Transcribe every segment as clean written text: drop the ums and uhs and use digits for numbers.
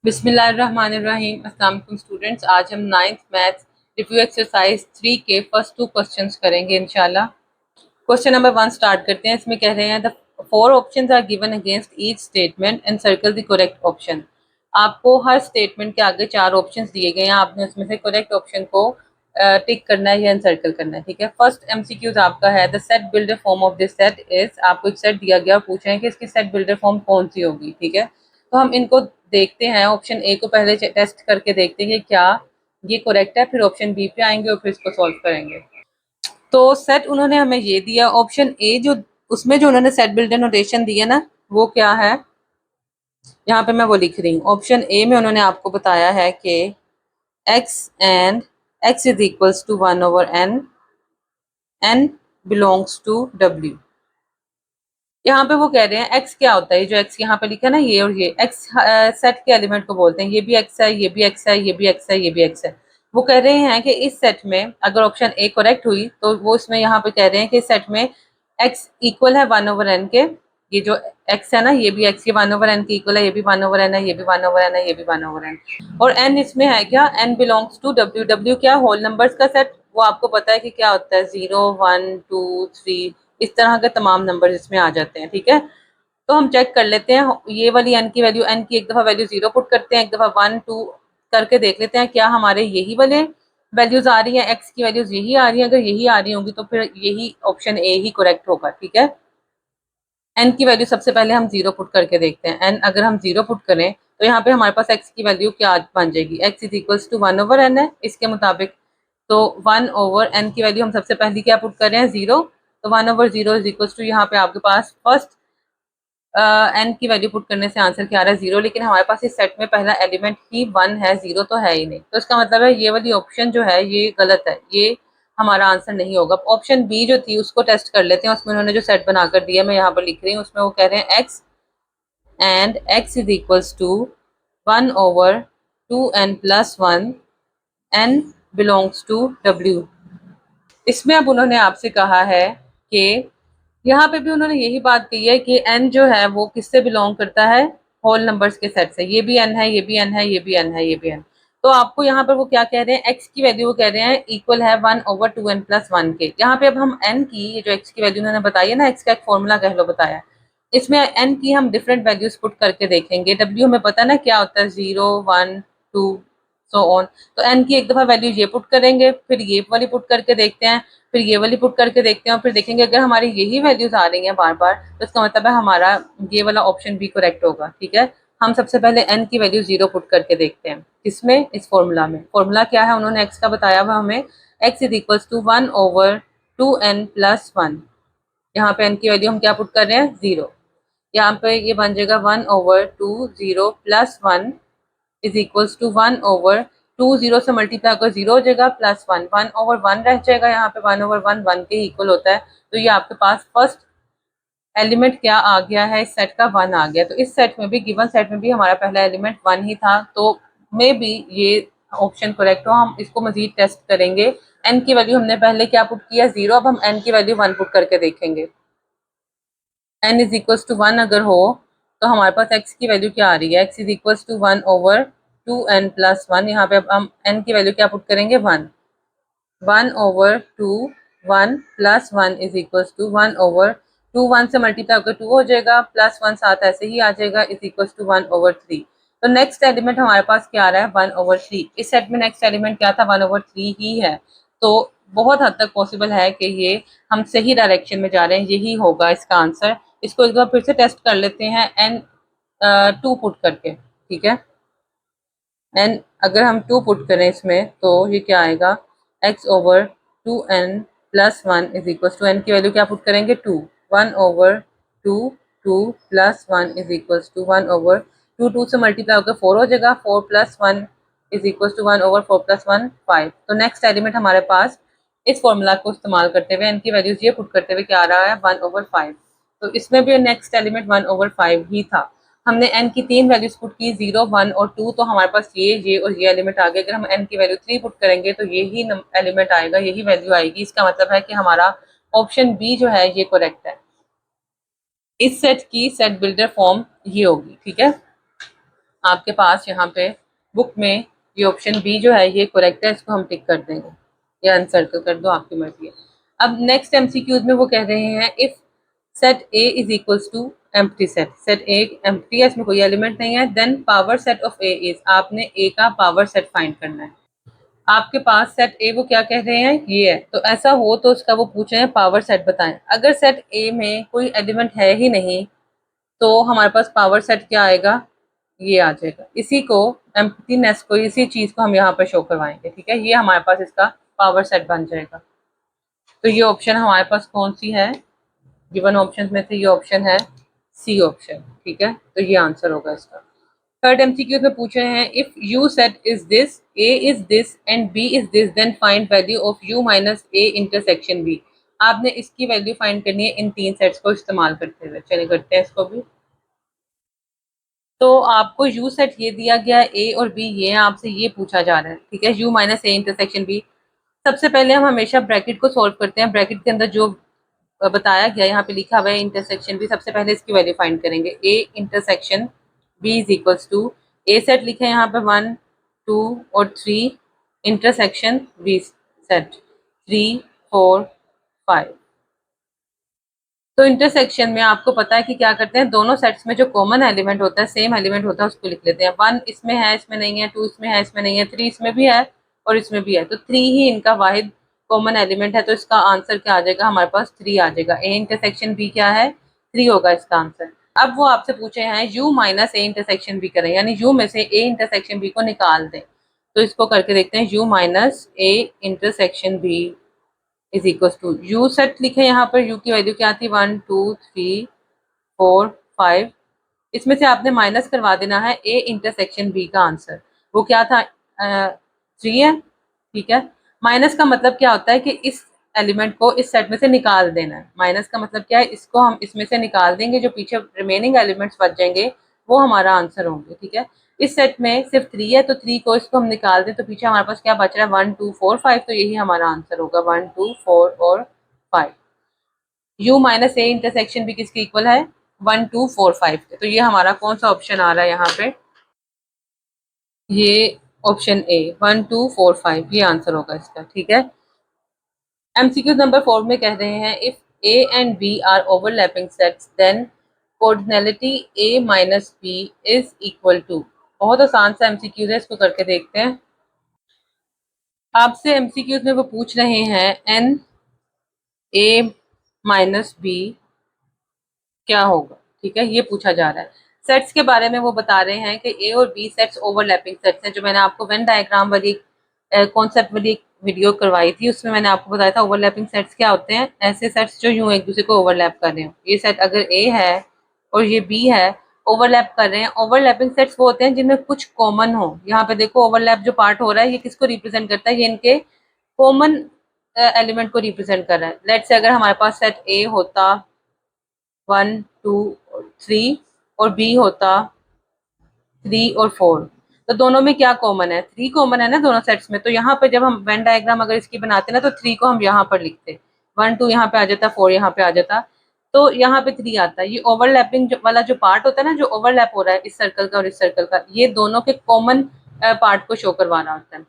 बिस्मिल्लाहिर्रहमानिर्रहीम। अस्सलाम वालेकुम स्टूडेंट्स, आज हम नाइन्थ मैथ्स रिव्यू एक्सरसाइज 3 के फर्स्ट 2 क्वेश्चंस करेंगे इंशाल्लाह। क्वेश्चन नंबर 1 स्टार्ट करते हैं। इसमें कह रहे हैं the 4 options are given against each statement and circle the correct option. आपको हर स्टेटमेंट के आगे 4 ऑप्शंस दिए गए हैं, आपने उसमें से करेक्ट ऑप्शन को टिक करना है या एनसर्कल करना है। ठीक है, फर्स्ट एमसीक्यूज आपका है the set builder form of this set is. आपको एक सेट दिया गया और पूछा है कि इसकी सेट बिल्डर फॉर्म कौन सी होगी। ठीक है, तो हम इनको देखते हैं। ऑप्शन ए को पहले टेस्ट करके देखते हैं कि क्या ये करेक्ट है, फिर ऑप्शन बी पे आएंगे और फिर इसको सॉल्व करेंगे। तो सेट उन्होंने हमें ये दिया ऑप्शन ए, जो उसमें जो उन्होंने सेट बिल्डर नोटेशन दिया ना, वो क्या है, यहाँ पे मैं वो लिख रही हूँ। ऑप्शन ए में उन्होंने आपको बताया है कि x and x is equals to 1/n, n belongs to w। यहाँ पे वो कह रहे हैं x क्या होता है, जो x यहाँ पे लिखा है ना, ये और ये x सेट के एलिमेंट को बोलते हैं। ये भी x है, ये भी x है, ये भी x है, ये भी x है। वो कह रहे हैं कि इस सेट में अगर ऑप्शन ए करेक्ट हुई तो वो इसमें यहाँ पे कह रहे हैं कि इस सेट में x इक्वल है 1/n के। ये जो x है ना, ये भी x के 1/n के इक्वल है, ये भी 1/n है, ये भी 1/n है, ये भी 1/n। और n इसमें है क्या, n belongs to w। w क्या, होल नंबर्स का सेट। वो आपको पता है कि क्या होता है, 0 1 2 3, इस तरह के तमाम नंबर इसमें आ जाते हैं। ठीक है, तो हम चेक कर लेते हैं ये वाली n की वैल्यू। n की एक दफा वैल्यू 0 पुट करते हैं, एक दफा 1 2 करके देख लेते हैं क्या हमारे यही वाले वैल्यूज आ रही हैं, x की वैल्यूज यही आ रही हैं। अगर यही आ रही होंगी तो फिर यही ऑप्शन ए ही करेक्ट होगा। ठीक है, n की वैल्यू सबसे पहले हम 0 पुट करके देखते हैं। n अगर हम 0 पुट करें तो यहाँ पे हमारे पास x की वैल्यू क्या बन जाएगी, x is equals to 1/n है इसके मुताबिक। तो 1/n की वैल्यू हम सबसे पहले क्या पुट कर रहे हैं, 0। तो 1/0 इज इक्वल्स टू, यहाँ पे आपके पास फर्स्ट n की वैल्यू पुट करने से आंसर क्या आ रहा है, 0। लेकिन हमारे पास इस सेट में पहला एलिमेंट ही 1 है, 0 तो है ही नहीं। तो इसका मतलब है ये वाली ऑप्शन जो है ये गलत है, ये हमारा आंसर नहीं होगा। ऑप्शन बी जो थी उसको टेस्ट कर लेते हैं। उसमें उन्होंने जो सेट बनाकर दिया, मैं यहाँ पर लिख रही हूँ। उसमें वो कह रहे हैं x and x is equals to 1/2n plus 1, n belongs to w। इसमें अब उन्होंने आपसे कहा है कि यहाँ पे भी उन्होंने यही बात कही है कि n जो है वो किससे बिलोंग करता है, होल नंबर्स के सेट से। ये भी n है, ये भी n है, ये भी n है, ये भी n। तो आपको यहाँ पर वो क्या कह रहे हैं, x की वैल्यू वो कह रहे हैं इक्वल है 1/2n प्लस 1 के। यहाँ पे अब हम n की, ये जो x की वैल्यू उन्होंने बताई है ना, x का एक फॉर्मूला कह लो बताया, इसमें n की हम डिफरेंट वैल्यूज पुट करके देखेंगे। w हमें पता है ना क्या होता है, 0 1 2 सो ऑन। तो n की एक दफा वैल्यू ये पुट करेंगे, फिर ये वाली पुट करके देखते हैं, फिर ये वाली पुट करके देखते हैं, और फिर देखेंगे अगर हमारी यही वैल्यूज आ रही हैं बार बार तो इसका मतलब है हमारा ये वाला ऑप्शन भी करेक्ट होगा। ठीक है, हम सबसे पहले n की वैल्यू 0 पुट करके देखते हैं। किसमें, इस फॉर्मूला में। फॉर्मूला क्या है, उन्होंने x का बताया हुआ हमें, x is equals to 1/2n plus 1। यहाँ पे n की वैल्यू हम क्या पुट कर रहे हैं, 0। यहाँ पे ये बन जाएगा 1/2 प्लस 1 इज इक्वल्स टू 1/2, 0 से मल्टीप्लाई होकर 0 हो जाएगा, प्लस 1, 1/1 रह जाएगा। यहाँ पे 1/1 1 के इक्वल होता है। तो ये आपके पास फर्स्ट एलिमेंट क्या आ गया है, इस सेट का 1 आ गया। तो इस सेट में भी, गिवन सेट में भी हमारा पहला एलिमेंट 1 ही था। तो मे बी ये ऑप्शन करेक्ट हो। हम इसको मजीद टेस्ट करेंगे। n की वैल्यू हमने पहले क्या पुट किया, 0। अब हम n की वैल्यू 1 पुट करके देखेंगे। n इज इक्वल्स टू 1 अगर हो तो हमारे पास x की वैल्यू क्या आ रही है, x is equals to 1/2n plus 1। यहाँ पे अब हम n की वैल्यू क्या पुट करेंगे, 1। 1/2 1 प्लस 1 इज इक्वल्स टू 1/2, 1 से मल्टीप्लाई होकर 2 हो जाएगा, प्लस 1 साथ ऐसे ही आ जाएगा, इज इक्वल्स टू 1/3। तो नेक्स्ट एलिमेंट हमारे पास क्या आ रहा है, 1/3। इस सेट में नेक्स्ट एलिमेंट क्या था, 1/3 ही है। तो बहुत हद तक पॉसिबल है कि ये हम सही डायरेक्शन में जा रहे हैं, यही होगा इसका आंसर। इसको एक बार फिर से टेस्ट कर लेते हैं n 2 पुट करके। ठीक है, n अगर हम 2 पुट करें इसमें तो ये क्या आएगा, x/2n plus 1 is equal to, n की वैल्यू क्या पुट करेंगे, 2। 1/2 2 प्लस 1 इज इक्वल टू 1/2, 2 से मल्टीप्लाई होकर 4 हो जाएगा, 4 plus 1 is equal to 1/4 plus 1 5। तो नेक्स्ट एलिमेंट हमारे पास इस फॉर्मूला को इस्तेमाल करते हुए, n की वैल्यूज ये पुट करते हुए क्या आ रहा है, 1/5। तो इसमें भी नेक्स्ट एलिमेंट 1/5 ही था। हमने n की 3 वैल्यूज पुट की, 0 1 और 2। तो हमारे पास ये और ये एलिमेंट आ गए। अगर हम n की वैल्यू 3 पुट करेंगे तो यही एलिमेंट आएगा, यही वैल्यू आएगी। इसका मतलब है कि हमारा ऑप्शन बी जो है ये करेक्ट है। इस सेट की सेट बिल्डर फॉर्म ये होगी। ठीक है, आपके पास यहाँ पे बुक में ये ऑप्शन बी जो है ये करेक्ट है, इसको हम टिक कर देंगे या अनसर्कल कर दो, आपकी मर्जी है। अब नेक्स्ट एमसीक्यूज में वो कह रहे हैं if set A is equals to empty set, set A empty है, इसमें कोई एलिमेंट नहीं है, then power set of A is, आपने ए का पावर सेट फाइंड करना है। आपके पास सेट ए वो क्या कह रहे हैं ये है, तो ऐसा हो तो उसका वो पूछ रहे हैं पावर सेट बताएं। अगर सेट ए में कोई एलिमेंट है ही नहीं तो हमारे पास पावर सेट क्या आएगा, ये आ जाएगा। इसी को एम्प्टीनेस को, इसी चीज को हम यहाँ पर शो करवाएंगे, ठीक है, ये हमारे पास इसका पावर सेट बन जाएगा। तो ये ऑप्शन हमारे पास कौन सी है, गिवन ऑप्शन में से ये ऑप्शन है सी ऑप्शन, ठीक है, तो ये आंसर होगा इसका। थर्ड एमसीक्यू में पूछ रहे हैं if U set is this, A is this and B is this, then find value of U minus A intersection B. आपने इसकी वैल्यू फाइंड करनी है इन तीन सेट्स को इस्तेमाल करते हुए। चलिए करते हैं इसको भी। तो आपको यू सेट ये दिया गया है, ए और बी ये आपसे ये पूछा जा रहा है, ठीक है, U minus A intersection B. सबसे पहले हम हमेशा ब्रैकेट को सॉल्व करते हैं, ब्रैकेट के अंदर जो बताया गया यहाँ पे लिखा हुआ है इंटरसेक्शन बी, सबसे पहले इसकी वैल्यू फाइंड करेंगे। A intersection B is equals to, A set लिखे यहाँ पे 1 2 और 3, इंटरसेक्शन बी सेट 3 4 5। तो इंटरसेक्शन में आपको पता है कि क्या करते हैं, दोनों सेट्स में जो कॉमन एलिमेंट होता है, सेम एलिमेंट होता है, उसको लिख लेते हैं। 1 इसमें है, इसमें नहीं है, 2 इसमें है, इसमें नहीं है, 3 इसमें भी है और इसमें भी है, तो 3 ही इनका वाहिद कॉमन एलिमेंट है। तो इसका आंसर क्या आ जाएगा, हमारे पास 3 आ जाएगा। ए इंटरसेक्शन बी क्या है, 3 होगा इसका आंसर। अब वो आपसे पूछे हैं U minus A intersection B करें, यानी यू में से ए इंटरसेक्शन बी को निकाल दें। तो इसको करके देखते हैं, U minus A intersection B is equal to, U set लिखे यहाँ पर, यू की वैल्यू क्या थी 1 2 3 4 5, इसमें से आपने माइनस करवा देना है ए इंटरसेक्शन बी का आंसर, वो क्या था 3 है, ठीक है। माइनस का मतलब क्या होता है कि इस एलिमेंट को इस सेट में से निकाल देना है। माइनस का मतलब क्या है, इसको हम इसमें से निकाल देंगे, जो पीछे रिमेनिंग एलिमेंट्स बच जाएंगे वो हमारा आंसर होंगे, ठीक है। इस सेट में सिर्फ 3 है, तो 3 को इसको हम निकाल दें तो पीछे हमारे पास क्या बच रहा है 1 2 4 5, तो यही हमारा आंसर होगा 1 2 4 और 5। यू माइनस ए इंटरसेक्शन भी किसके इक्वल है 1 2 4 5 के, तो ये हमारा कौन सा ऑप्शन आ रहा है यहाँ पे, ये ऑप्शन ए 1 2 4 5, ये आंसर होगा इसका, ठीक है। एमसीक्यू नंबर 4 में कह रहे हैं if A and B are overlapping sets then cardinality A minus B is equal to. बहुत आसान सा एमसीक्यू है, इसको करके देखते हैं। आपसे एमसीक्यूज में वो पूछ रहे हैं एन ए माइनस बी क्या होगा, ठीक है, ये पूछा जा रहा है। सेट्स के बारे में वो बता रहे हैं कि ए और बी सेट्स ओवरलैपिंग सेट्स हैं, जो मैंने आपको वेन डायग्राम वाली कॉन्सेप्ट वाली वीडियो करवाई थी, उसमें मैंने आपको बताया था ओवरलैपिंग सेट्स क्या होते हैं, ऐसे सेट्स जो यूं एक दूसरे को ओवरलैप कर रहे हो। ये सेट अगर ए है और ये बी है, ओवरलैप कर रहे हैं। ओवरलैपिंग सेट्स वो होते हैं जिनमें कुछ कॉमन हो। यहाँ पे देखो ओवरलैप जो पार्ट हो रहा है ये किसको रिप्रेजेंट करता है, ये इनके कॉमन एलिमेंट को रिप्रेजेंट कर रहा है। लेट्स से अगर हमारे पास सेट ए होता 1 2 3 और बी होता 3 और 4, तो दोनों में क्या कॉमन है, 3 कॉमन है ना दोनों सेट्स में। तो यहाँ पे जब हम वेन डायग्राम अगर इसकी बनाते ना, तो 3 को हम यहाँ पर लिखते, 1 2 यहाँ पे आ जाता, 4 यहाँ पे आ जाता, तो यहाँ पे 3 आता। ये ओवरलैपिंग वाला जो पार्ट होता है ना, जो ओवरलैप हो रहा है इस सर्कल का और इस सर्कल का, ये दोनों के कॉमन पार्ट को शो करवा रहा होता है।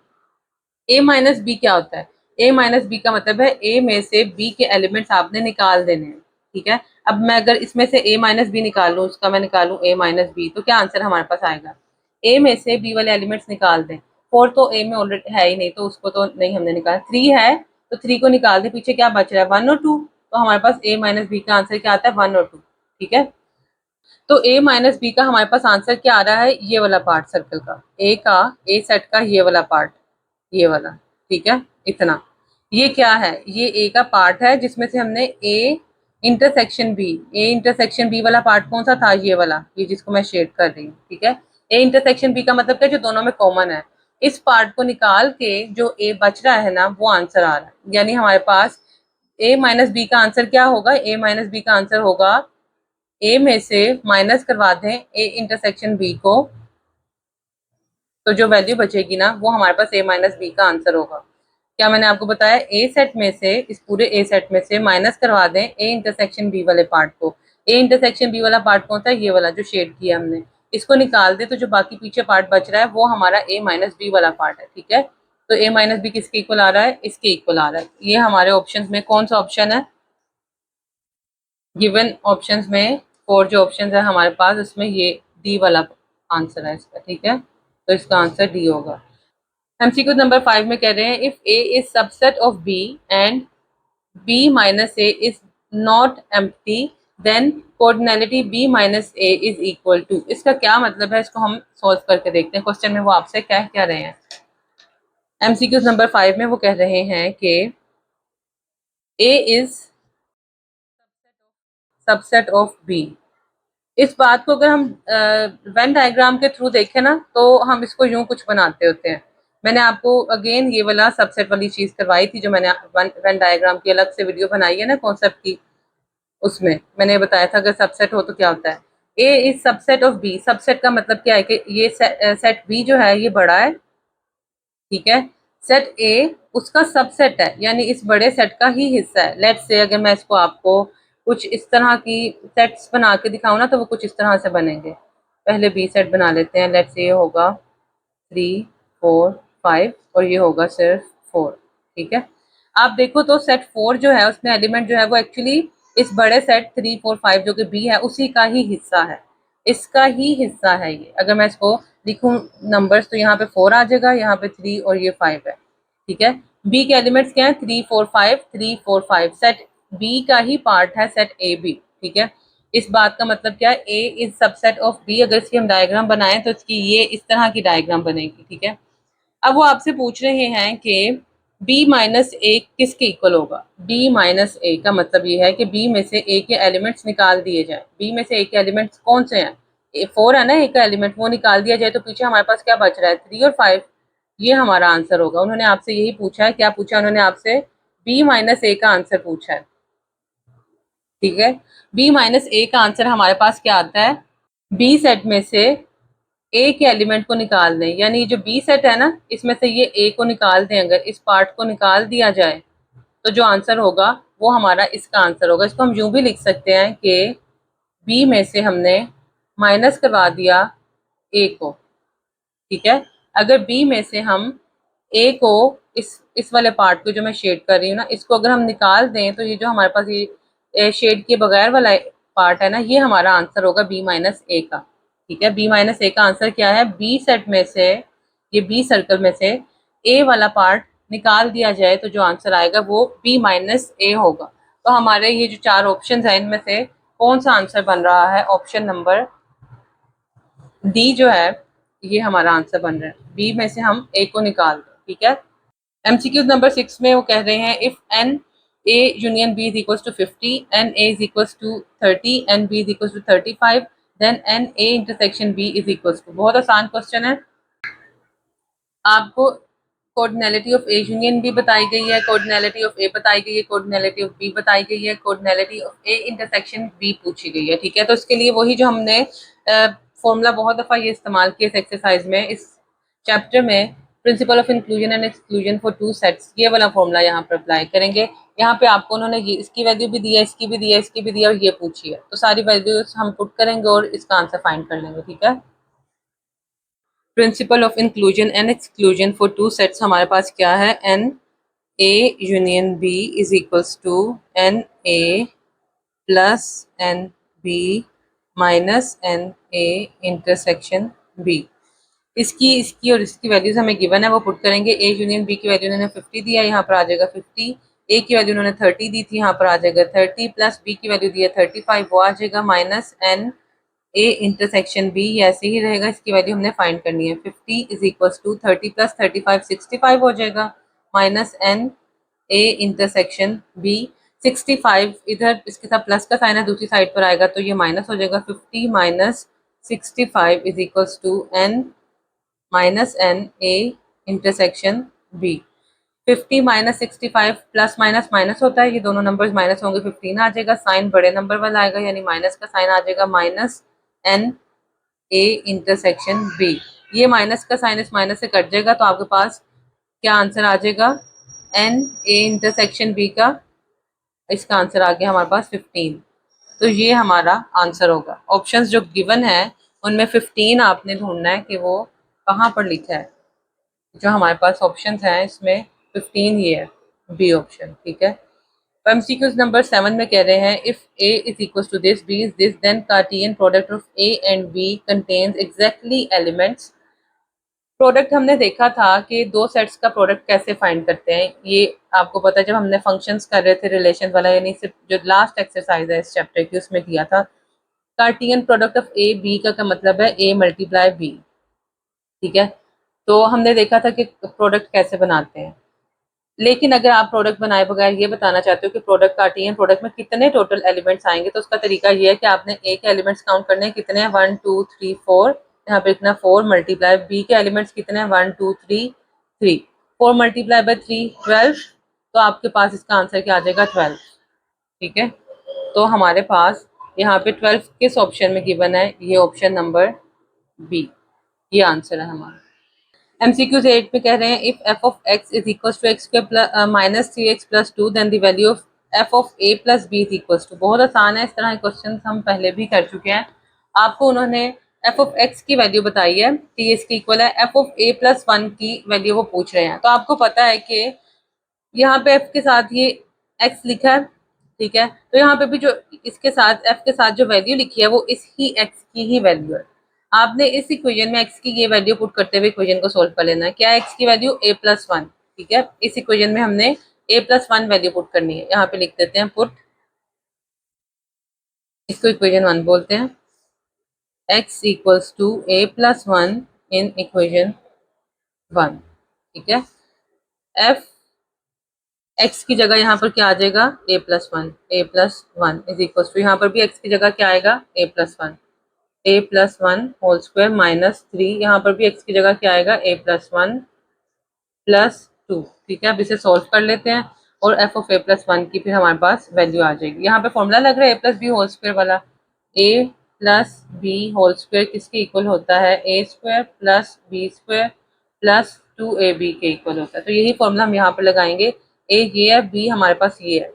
ए माइनस बी क्या होता है, ए माइनस बी का मतलब है ए में से बी के एलिमेंट्स आपने निकाल देने हैं, ठीक है। अब मैं अगर इसमें से ए माइनस बी निकालूं, उसका मैं निकालूं ए माइनस बी, तो क्या आंसर हमारे पास आएगा, ए में से बी वाले एलिमेंट्स निकाल दें। 4 तो ए में ऑलरेडी है ही नहीं, तो उसको तो नहीं हमने निकाला। 3 है तो 3 को निकाल दें, पीछे क्या बच रहा है 1 और 2, तो हमारे पास ए माइनस बी का आंसर क्या आता है 1 और 2, ठीक है। तो ए माइनस बी का हमारे पास आंसर क्या आ रहा है, ये वाला पार्ट सर्कल का, ए का, ए सेट का ये वाला पार्ट, ये वाला, ठीक है, इतना। ये क्या है, ये ए का पार्ट है जिसमें से हमने A intersection B, A intersection B वाला पार्ट कौन सा था, ये वाला, ये जिसको मैं शेड कर रही हूँ, ठीक है। ए इंटरसेक्शन बी का मतलब क्या, जो दोनों में कॉमन है। इस पार्ट को निकाल के जो ए बच रहा है ना, वो आंसर आ रहा है। यानी हमारे पास ए माइनस बी का आंसर क्या होगा, ए माइनस बी का आंसर होगा ए में से माइनस करवा दें ए इंटरसेक्शन बी को, तो जो वैल्यू बचेगी ना, वो हमारे पास ए माइनस बी का आंसर होगा। क्या मैंने आपको बताया, ए सेट में से, इस पूरे ए सेट में से माइनस करवा दें ए इंटरसेक्शन बी वाले पार्ट को। ए इंटरसेक्शन बी वाला पार्ट कौन सा है, ये वाला जो शेड किया हमने, इसको निकाल दे तो जो बाकी पीछे पार्ट बच रहा है वो हमारा a माइनस बी वाला पार्ट है, ठीक है। तो a माइनस बी किसके इक्वल आ रहा है, इसके इक्वल आ रहा है। ये हमारे ऑप्शंस में कौन सा ऑप्शन है, गिवन ऑप्शंस में 4 जो ऑप्शंस है हमारे पास, उसमें ये डी वाला आंसर है इसका, ठीक है। तो इसका आंसर डी होगा। एमसीक्यू नंबर 5 में कह रहे हैं if a is subset of b and b minus a is not empty then cardinality b minus a is equal to. इसका क्या मतलब है, इसको हम सॉल्व करके देखते हैं। क्वेश्चन में वो आपसे क्या रहे हैं। एमसीक्यू नंबर 5 में वो कह रहे हैं कि a is subset of b। इस बात को अगर हम वेन डायग्राम के थ्रू देखें ना तो हम इसको यूं कुछ बनाते होते हैं। मैंने आपको अगेन ये वाला सबसेट वाली चीज करवाई थी, जो मैंने वेन डायग्राम की अलग से वीडियो बनाई है ना कॉन्सेप्ट की, उसमें मैंने बताया था अगर सबसेट हो तो क्या होता है। A is subset of B, subset का मतलब क्या है कि ये सेट बी जो है ये बड़ा है, ठीक है। सेट ए उसका सबसेट है, यानी इस बड़े सेट का ही हिस्सा है। लेट्स से अगर मैं इसको आपको कुछ इस तरह की सेट्स बना के दिखाऊं ना तो वो कुछ इस तरह से बनेंगे। पहले बी सेट बना लेते हैं। लेट्स से ये होगा 3 4 5 और ये होगा सिर्फ 4, ठीक है। आप देखो तो सेट 4 जो है उसमें एलिमेंट जो है वो एक्चुअली इस बड़े सेट 3 4 5 जो कि बी है उसी का ही हिस्सा है, इसका ही हिस्सा है ये। अगर मैं इसको लिखूं नंबर्स तो यहाँ पे 4 आ जाएगा, यहाँ पे 3 और ये 5 है, ठीक है। बी के एलिमेंट्स क्या है, 3 4 5 3 4 5। सेट बी का ही पार्ट है सेट ए बी, ठीक है। इस बात का मतलब क्या है, A is subset of B. अगर इसकी हम डायग्राम बनाएं तो इसकी ये इस तरह की डायग्राम बनेगी, ठीक है। अब वो आपसे पूछ रहे हैं कि b माइनस ए किसके इक्वल होगा। b माइनस ए का मतलब ये है कि b में से a के एलिमेंट्स निकाल दिए जाए। b में से a के एलिमेंट्स कौन से हैं, 4 है ना a का एलिमेंट, वो निकाल दिया जाए तो पीछे हमारे पास क्या बच रहा है, 3 और 5। ये हमारा आंसर होगा। उन्होंने आपसे यही पूछा है, क्या पूछा उन्होंने आपसे, b माइनस ए का आंसर पूछा है, ठीक है। b माइनस ए का आंसर हमारे पास क्या आता है, b सेट में से ए के एलिमेंट को निकाल दें, यानी जो बी सेट है ना इसमें से ये ए को निकाल दें, अगर इस पार्ट को निकाल दिया जाए तो जो आंसर होगा वो हमारा इसका आंसर होगा। इसको हम यूं भी लिख सकते हैं कि बी में से हमने माइनस करवा दिया ए को, ठीक है। अगर बी में से हम ए को इस वाले पार्ट को जो मैं शेड कर रही हूँ ना इसको अगर हम निकाल दें तो ये जो हमारे पास ये शेड के बगैर वाला पार्ट है ना ये हमारा आंसर होगा बी माइनस ए का, ठीक है। बी माइनस ए का आंसर क्या है, बी सेट में से ये बी सर्कल में से ए वाला पार्ट निकाल दिया जाए तो जो आंसर आएगा वो बी माइनस ए होगा। तो हमारे ये जो 4 ऑप्शन है इनमें से कौन सा आंसर बन रहा है, ऑप्शन नंबर डी जो है ये हमारा आंसर बन रहा है। बी में से हम ए को निकाल दें, ठीक है। एमसीक्यू नंबर 6 में वो कह रहे हैं if n A union B is equal to 50 n A is equal to 30 n B is equal to 35 then n A intersection B is equal to. बहुत आसान क्वेश्चन है। आपको cardinality of A union B बताई गई है, कोऑर्डिनलिटी of ए बताई गई है, कोऑर्डिनलिटी ऑफ बी बताई गई है, कोऑर्डिनलिटी ऑफ ए इंटरसेक्शन बी पूछी गई है, ठीक है। तो इसके लिए वही जो हमने फॉर्मूला बहुत दफ़ा ये इस्तेमाल किया इस एक्सरसाइज में, इस चैप्टर में, principal of inclusion and exclusion for 2 sets, ये वाला फॉर्मूला यहाँ पर अप्लाई करेंगे। यहाँ पे आपको उन्होंने ये इसकी वैल्यू भी दी है, इसकी भी दी है, इसकी भी दी है और ये पूछी है, तो सारी वैल्यूज हम पुट करेंगे और इसका आंसर फाइंड कर लेंगे, ठीक है। Principle of inclusion and exclusion for 2 sets हमारे पास क्या है, n A union B is equals to n A plus n B minus n A intersection B. इसकी इसकी और इसकी वैल्यूज हमें गिवन है, वो पुट करेंगे। ए यूनियन बी की वैल्यू उन्होंने 50 दिया, यहाँ पर आ जाएगा 50। ए की वैल्यू उन्होंने 30 दी थी, यहाँ पर आ जाएगा 30 प्लस बी की वैल्यू दी है 35, वो आ जाएगा minus n A intersection B, ऐसे ही रहेगा। इसकी वैल्यू हमने फाइंड करनी है। 50 इज इक्वल टू 30 प्लस 35 65 हो जाएगा, minus n A intersection B. 65 इधर इसके साथ प्लस का साइन है, दूसरी साइड पर आएगा तो ये माइनस हो जाएगा। 50 minus 65 is equal to n minus n A intersection B. 50 minus 65 plus minus minus होता है, ये दोनों नंबर्स माइनस होंगे, 15 आ जाएगा, साइन बड़े नंबर वाला आएगा यानी माइनस का साइन आ जाएगा, minus n A intersection B. ये माइनस का साइन इस माइनस से कट जाएगा तो आपके पास क्या आंसर आ जाएगा, एन ए इंटरसेक्शन बी का, इसका आंसर आ गया हमारे पास 15। तो ये हमारा आंसर होगा। ऑप्शंस जो गिवन है उनमें 15 आपने ढूंढना है कि वो कहाँ पर लिखा है। जो हमारे पास ऑप्शंस हैं इसमें 15 ही है, बी ऑप्शन, ठीक है। एमसीक्यूज नंबर 7 में कह रहे हैं if A is equal to this, B is this, then Cartesian product of A and B contains exactly elements. Product हमने देखा था कि दो सेट्स का प्रोडक्ट कैसे फाइंड करते हैं, ये आपको पता है जब हमने फंक्शंस कर रहे थे रिलेशन वाला, यानी सिर्फ जो लास्ट एक्सरसाइज है इस चैप्टर की उसमें किया था। कार्टियन प्रोडक्ट ऑफ ए बी का क्या मतलब है, ए मल्टीप्लाई बी, ठीक है। तो हमने देखा था कि प्रोडक्ट कैसे बनाते हैं। लेकिन अगर आप प्रोडक्ट बनाए बगैर ये बताना चाहते हो कि प्रोडक्ट कार्टियन प्रोडक्ट में कितने टोटल एलिमेंट्स आएंगे, तो उसका तरीका ये है कि आपने ए के एलिमेंट्स काउंट करने हैं, कितने हैं 1 2 3 4, यहाँ पे इतना 4 मल्टीप्लाई बी के एलिमेंट्स कितने हैं 1 2 3 3, 4 मल्टीप्लाई बाय 3 12, तो आपके पास इसका आंसर क्या आ जाएगा 12, ठीक है। तो हमारे पास यहाँ पे 12 किस ऑप्शन में गिवन है, ये ऑप्शन नंबर बी, ये आंसर है हमारा। एमसीक्यूज 8 में कह रहे हैं if f of x is equal to x square minus 3x plus 2 then the value of f of A plus B is equal to. बहुत आसान है, इस तरह के क्वेश्चन हम पहले भी कर चुके हैं। आपको उन्होंने एफ ऑफ एक्स की वैल्यू बताई है, टी इसकी इक्वल है, एफ ऑफ ए प्लस 1 की वैल्यू वो पूछ रहे हैं। तो आपको पता है कि यहाँ पे एफ के साथ ये एक्स लिखा है, ठीक है। तो यहाँ पे भी जो इसके साथ एफ के साथ जो वैल्यू लिखी है वो इस ही एक्स की ही वैल्यू है। आपने इस इक्वेशन में एक्स की ये वैल्यू पुट करते हुए इक्वेशन को सोल्व कर लेना है। क्या है एक्स की वैल्यू ए प्लस 1, ठीक है। इस इक्वेशन में हमने ए प्लस 1 वैल्यू पुट करनी है, यहाँ पे लिख देते हैं पुट, इसको इक्वेशन 1 बोलते हैं। X equals to A plus 1 in equation 1, ठीक है। एफ एक्स की जगह यहाँ पर क्या आ जाएगा A plus 1, A plus 1 is equal to, यहाँ पर भी एक्स की जगह क्या आएगा A plus 1, A plus 1 whole square minus 3, यहाँ पर भी एक्स की जगह क्या आएगा ए प्लस 1 प्लस 2, ठीक है। अब इसे सॉल्व कर लेते हैं और एफ ऑफ ए प्लस 1 की फिर हमारे पास वैल्यू आ जाएगी। यहाँ पे फॉर्मूला लग रहा है A plus B whole square वाला, A plus B whole square किसके इक्वल होता है, A square plus B square plus 2ab के इक्वल होता है। तो यही फॉर्मूला हम यहाँ पर लगाएंगे, ए ये है, बी हमारे पास ये है,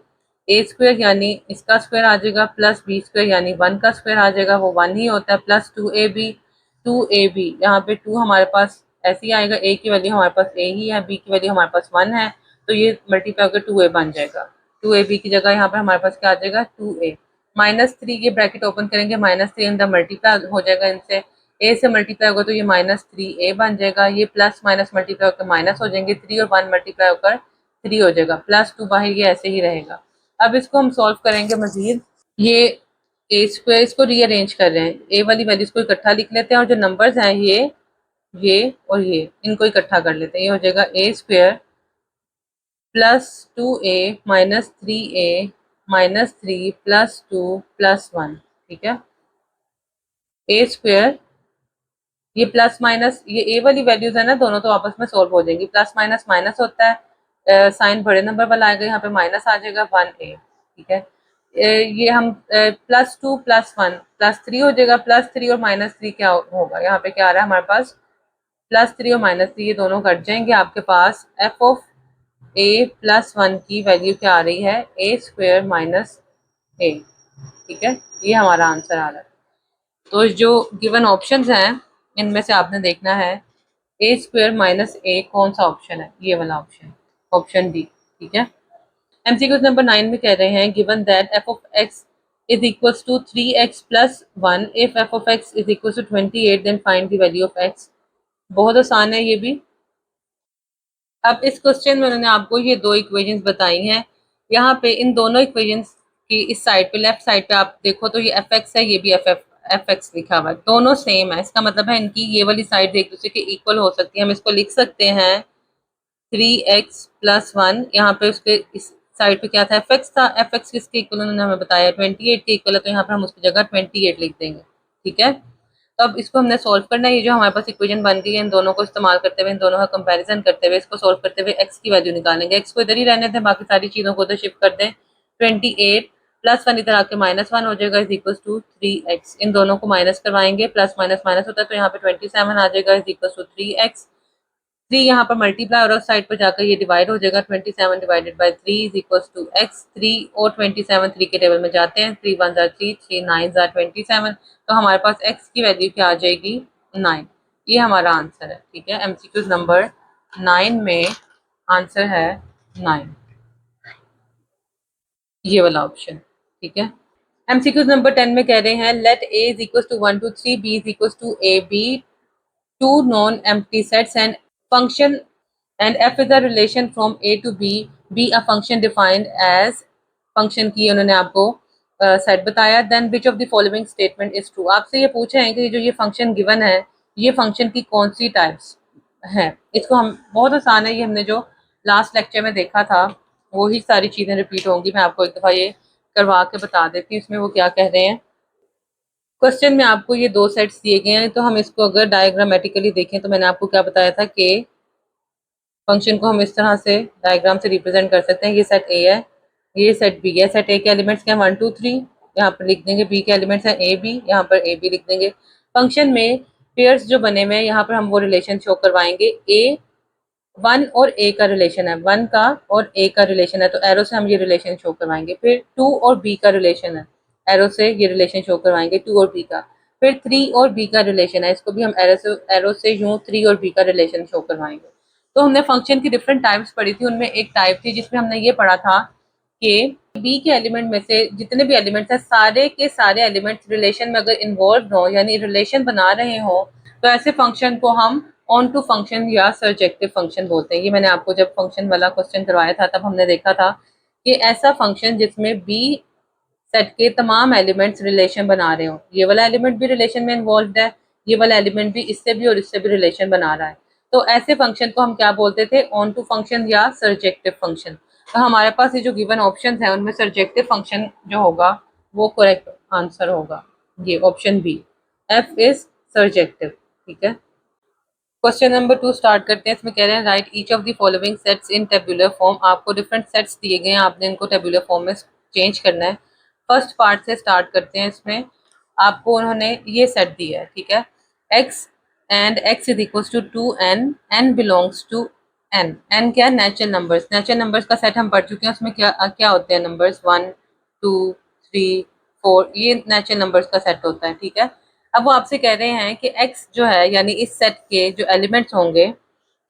ए स्क्वायर यानी इसका स्क्वायर आ जाएगा प्लस बी स्क्वायर यानी 1 का स्क्वायर आ जाएगा, वो 1 ही होता है, प्लस 2ab यहाँ पे 2 हमारे पास ऐसे ही आएगा, ए की वैल्यू हमारे पास ए ही है, बी की वैल्यू हमारे पास 1 है, तो ये मल्टीप्लाई होकर 2a बन जाएगा। 2ab की जगह यहाँ पर हमारे पास क्या आ जाएगा 2a, माइनस 3 ये ब्रैकेट ओपन करेंगे, माइनस 3 अंदर मल्टीप्लाई हो जाएगा, इनसे ए से मल्टीप्लाई होगा तो ये माइनस 3a बन जाएगा, ये प्लस माइनस मल्टीप्लाई होकर माइनस हो जाएंगे, 3 और 1 मल्टीप्लाई होकर 3 हो जाएगा, प्लस 2 बाहर ये ऐसे ही रहेगा। अब इसको हम सॉल्व करेंगे मजीद, ये ए स्क्वायर इसको रीअरेंज कर रहे हैं, ए वाली वैल्यूज को इकट्ठा लिख लेते हैं और जो नंबर्स हैं ये और ये इनको इकट्ठा कर लेते हैं, ये हो जाएगा A square plus 2a minus 3a minus 3 plus 2 plus 1, ठीक है। ए स्क्वायर ये प्लस माइनस ये ए वाली वैल्यूज है ना, दोनों तो आपस में सोल्व हो जाएंगी, प्लस माइनस माइनस होता है, साइन बड़े नंबर वाला आएगा, यहाँ पे माइनस आ जाएगा 1a, ठीक है। ये हम प्लस 2 प्लस 1 प्लस 3 हो जाएगा, प्लस 3 और माइनस 3 क्या होगा, यहाँ पे क्या आ रहा है हमारे पास प्लस 3 और माइनस 3 ये दोनों कट जाएंगे, आपके पास एफ ऑफ ए प्लस 1 की वैल्यू क्या आ रही है ए स्क्वायर माइनस ए, ठीक है। ये हमारा आंसर आ रहा है। तो जो गिवन ऑप्शंस हैं इनमें से आपने देखना है ए स्क्वायर माइनस ए कौन सा ऑप्शन है, ये वाला ऑप्शन, ऑप्शन डी, ठीक है। एमसीक्यूज नंबर 9 में कह रहे हैं given that f of x is equal to 3x plus 1 if f of x is equal to 28 then find the value of x. बहुत आसान है ये भी। अब इस क्वेश्चन में उन्होंने आपको ये दो इक्वेशंस बताई हैं, यहाँ पे इन दोनों इक्वेशंस की इस साइड पे लेफ्ट साइड पे आप देखो तो ये एफ एक्स है, ये भी एफ एक्स लिखा हुआ है, दोनों सेम है, इसका मतलब है इनकी ये वाली साइड एक दूसरे के इक्वल हो सकती है। हम इसको लिख सकते हैं 3x प्लस 1, यहाँ पे उसके इस साइड पे क्या था एफ एक्स था, एफ एक्स किसके इक्वल उन्होंने हमें बताया 28 के इक्वल है, तो यहाँ पर हम उसकी जगह 28 लिख देंगे, ठीक है। तो अब इसको हमने सोल्व करना है, ये जो हमारे पास इक्वेशन बन गई है इन दोनों को इस्तेमाल करते हुए, इन दोनों का कंपैरिजन करते हुए, इसको सोल्व करते हुए एक्स की वैल्यू निकालेंगे। एक्स को इधर ही रहने दें, बाकी सारी चीज़ों को उधर शिफ्ट कर दें। 28 प्लस 1 इधर आके माइनस 1 हो जाएगा इज इक्वल टू 3x, इन दोनों को माइनस करवाएंगे, प्लस माइनस माइनस होता है तो यहाँ पे 27 आ जाएगा इज इक्वल टू 3x। 3 यहाँ पर मल्टीप्लाई और उस साइड पर जाकर ये डिवाइड हो जाएगा। 27 divided by 3 is equal to x. 3 और 27 3 के टेबल में जाते हैं। 3 1 3, 3 9 27। तो हमारे पास एक्स की वैल्यू क्या आ जाएगी? 9। ये हमारा आंसर है। ठीक है, एमसीक्यू नंबर 9 में आंसर है 9, ये वाला ऑप्शन। ठीक है, एमसीक्यू नंबर 10 में कह रहे हैं let A is equal to 1 2 3, B is equal to A B, two non-empty sets and function and f is a relation from a to b a function defined as function की उन्होंने आपको set बताया। Then which of the following statement is true. आपसे ये पूछे हैं कि जो ये फंक्शन गिवन है ये फंक्शन की कौन सी टाइप्स है। इसको हम बहुत आसान है, ये हमने जो लास्ट लेक्चर में देखा था वही सारी चीज़ें रिपीट होंगी। मैं आपको एक दफ़ा ये करवा के बता देती हूँ इसमें वो क्या कह रहे हैं। क्वेश्चन में आपको ये दो सेट्स दिए गए हैं, तो हम इसको अगर डायग्रामेटिकली देखें तो मैंने आपको क्या बताया था कि फंक्शन को हम इस तरह से डायग्राम से रिप्रेजेंट कर सकते हैं। ये सेट ए है, ये सेट बी है। सेट ए के एलिमेंट्स क्या है? 1 2 3, यहाँ पर लिख देंगे। बी के एलिमेंट्स हैं ए बी, यहाँ पर ए बी लिख देंगे। फंक्शन में पेयर्स जो बने हुए हैं यहाँ पर हम वो रिलेशन शो करवाएंगे। ए 1 और ए का रिलेशन है, 1 का और ए का रिलेशन है, तो एरो से हम ये रिलेशन शो करवाएंगे। फिर 2 और बी का रिलेशन है, एरो से ये रिलेशन शो करवाएंगे 2 और बी का। फिर 3 और बी का रिलेशन है, इसको भी हम एरो से यूं 3 और बी का रिलेशन शो करवाएंगे। तो हमने फंक्शन की डिफरेंट टाइप्स पढ़ी थी, उनमें एक टाइप थी जिसमें हमने ये पढ़ा था कि बी के एलिमेंट में से जितने भी एलिमेंट्स हैं सारे के सारे एलिमेंट्स रिलेशन में अगर इन्वॉल्व हो यानी रिलेशन बना रहे हो तो ऐसे फंक्शन को हम ऑन टू फंक्शन या सर्जेक्टिव फंक्शन बोलते हैं। ये मैंने आपको जब फंक्शन वाला क्वेश्चन करवाया था तब हमने देखा था कि ऐसा फंक्शन जिसमें बी सेट के तमाम एलिमेंट्स रिलेशन बना रहे हो, ये वाला एलिमेंट भी रिलेशन में इन्वॉल्व है, ये वाला एलिमेंट भी इससे भी और इससे भी रिलेशन बना रहा है, तो ऐसे फंक्शन को हम क्या बोलते थे? ऑन टू फंक्शन या सर्जेक्टिव फंक्शन। तो हमारे पास ये जो गिवन ऑप्शन है उनमें सर्जेक्टिव फंक्शन जो होगा वो करेक्ट आंसर होगा, ये option B, f is surjective. ठीक है, क्वेश्चन नंबर 2 स्टार्ट करते हैं। इसमें कह रहे हैं right each of the following sets in tabular form. आपको डिफरेंट सेट्स दिए गए हैं, आपने इनको टेबुलर फॉर्म में चेंज करना है। फर्स्ट पार्ट से स्टार्ट करते हैं। इसमें आपको उन्होंने ये सेट दिया है, ठीक है, x and x is equal to 2n, n belongs to n। n क्या है? Natural numbers. नेचुरल नंबर्स का सेट हम पढ़ चुके हैं, उसमें क्या क्या होते हैं? नंबर्स 1 2 3 4, ये नेचुरल नंबर्स का सेट होता है। ठीक है, अब वो आपसे कह रहे हैं कि x जो है यानी इस सेट के जो एलिमेंट्स होंगे,